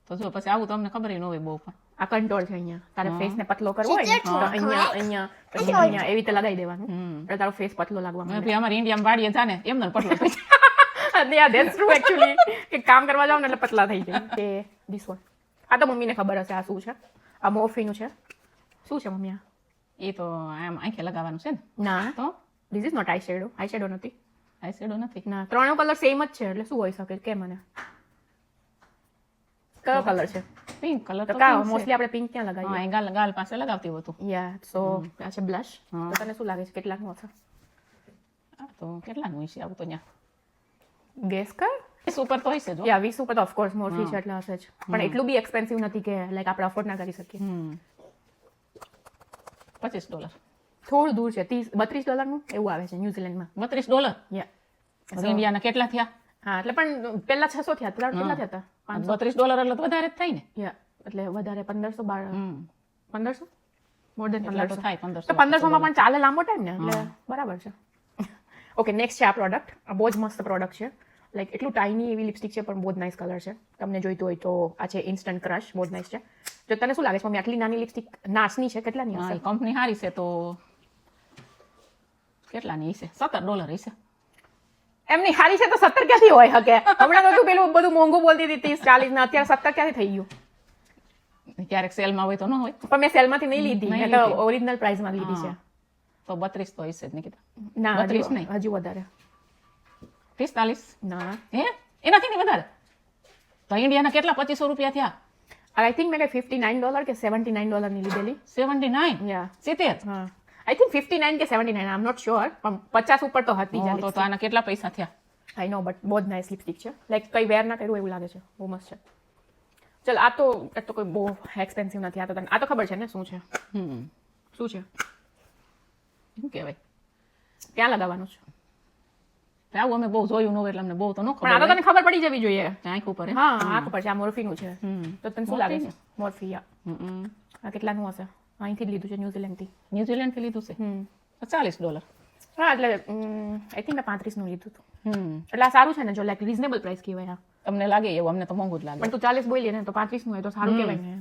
તો જો પછી આવું તો અમને ખબર ન હોય બહુ પણ આ કંટ્રોલ છે અહીંયા તારે ફેસ ને પતલો કરવો હોય ને તો અહીંયા અહીંયા પછી અહીંયા એવી રીતે લગાવી દેવાનું એટલે તારો ફેસ પતલો લાગવા માંડે. ભાઈ અમારે ઇન્ડિયામાં વાડીએ જાને એમને પટલો થઈ Yeah, that's true actually. કે કામ કરવા જાવ ને એટલે પતલા થઈ જાય. કે this one. આ તો મમ્મીને ખબર હશે આ શું છે. આ મોર્ફીનું છે. શું છે મમ્મી આ? એ તો આમ આંખે લગાવવાનું છે ને. ના તો this is not eye shadow. eye shadow નથી. આઈ શેડો નથી. ના ત્રણેય કલર સેમ જ છે એટલે શું હોઈ શકે કે મને કયો કલર છે? પિંક કલર તો તો કા મોસ્ટલી આપણે પિંક ક્યાં લગાવીએ? હા ગાલ ગાલ પાસે લગાવતી હોતું. યા સો આ છે બ્લશ. તો તને શું લાગે છે કેટલાનું હશે? આ તો કેટલાનું હોય છે આવું તો ત્યાં ગેસ કર. સુપર તો હશે જો. યા 20 ઉપર તો ઓફ કોર્સ મોર્ફી છે એટલે હશે જ પણ એટલું બી એક્સપેન્સિવ નથી કે લાઈક આપણે અફોર્ડ ના કરી શકીએ. $25 થોડું દૂર છે $32 નું એવું આવે છે ન્યુઝીલેન્ડમાં. $32. યા ઇન્ડિયાના કેટલા થયા? હા એટલે પણ પહેલા 600 થયા ત્રણ કેટલા થયા હતા? $32 એટલે તો વધારે જ થાય ને. યા એટલે વધારે 1500 મોર દેન એટલા તો 1500 થાય 1500. તો 1500 માં પણ ચાલે લાંબો ટાઈમ ને એટલે બરાબર છે. ઓકે નેક્સ્ટ છે આ પ્રોડક્ટ. આ બહુ જ મસ્ત પ્રોડક્ટ છે લાઈક એટલું ટાઈની એવી લિપસ્ટિક છે પણ બહુ જ નાઇસ કલર છે. તમને જોઈતું હોય તો આ છે ઇન્સ્ટન્ટ ક્રશ બહુ જ નાઇસ છે. જો તને શું લાગે છે મમ્મી આટલી નાની લિપસ્ટિક નાસની છે કેટલાની હશે? કંપની સારી છે તો કેટલાની હશે? $17 હશે. એમની હારી છે તો 17 ક્યાંથી હોય શકે? હમણાં તો તું પેલું બધું મોંઘું બોલતી હતી 30 40 ના અત્યારે 17 ક્યાંથી થઈ ગયું? ક્યારેક સેલમાં હોય તો ન હોય પણ મેં સેલમાંથી નહીં લીધી મેં તો ઓરિજિનલ પ્રાઇસમાં લીધી છે. તો 32 તો હશે જ નિકિતા. ના 32 નહીં. હજુ વધારે 45. ના હે એનાથી નહીં વધારે તો ઇન્ડિયાના કેટલા $2500 થયા? આઈ થિંક મેં કઈ $59 કે $79 ની લીધેલી. 79. યા 70. હા આઈ થિંક 59 કે 79 આઈ એમ નોટ શ્યોર પણ 50 ઉપર તો હતી જ. તો આના કેટલા પૈસા થયા? આઈ નો બટ બહુ જ નાઇસ લિપસ્ટિક છે લાઈક કઈ વેર ના કર્યું એવું લાગે છે બહુ મસ્ત છે. ચલ આ તો કોઈ બહુ એક્સપેન્સિવ નથી. આ તો તને આ તો ખબર છે ને શું છે? શું છે શું કહેવાય? ક્યાં લગાવવાનું છે? આવું અમે બહુ જોયું ન હોય એટલે અમને બહુ તો ન પણ આ તો ખબર. તને ખબર પડી જવી જોઈએ. આંખ ઉપર હા આંખ પર છે આ મોર્ફીનું છે. તો તને શું લાગે છે? મોર્ફી આ કેટલાનું હશે? અહીંથી જ લીધું છે ન્યુઝીલેન્ડથી. ન્યુઝીલેન્ડથી લીધું છે $40. હા એટલે આઈ થિંક મેં 35 નું લીધું હતું. એટલે આ સારું છે ને જો લાઈક રીઝનેબલ પ્રાઇસ કહેવાય. હા તમને લાગે એવું અમને તો મોંઘું જ લાગે. પણ તું 40 બોલી ને તો 35 નું હોય તો સારું કહેવાય ને.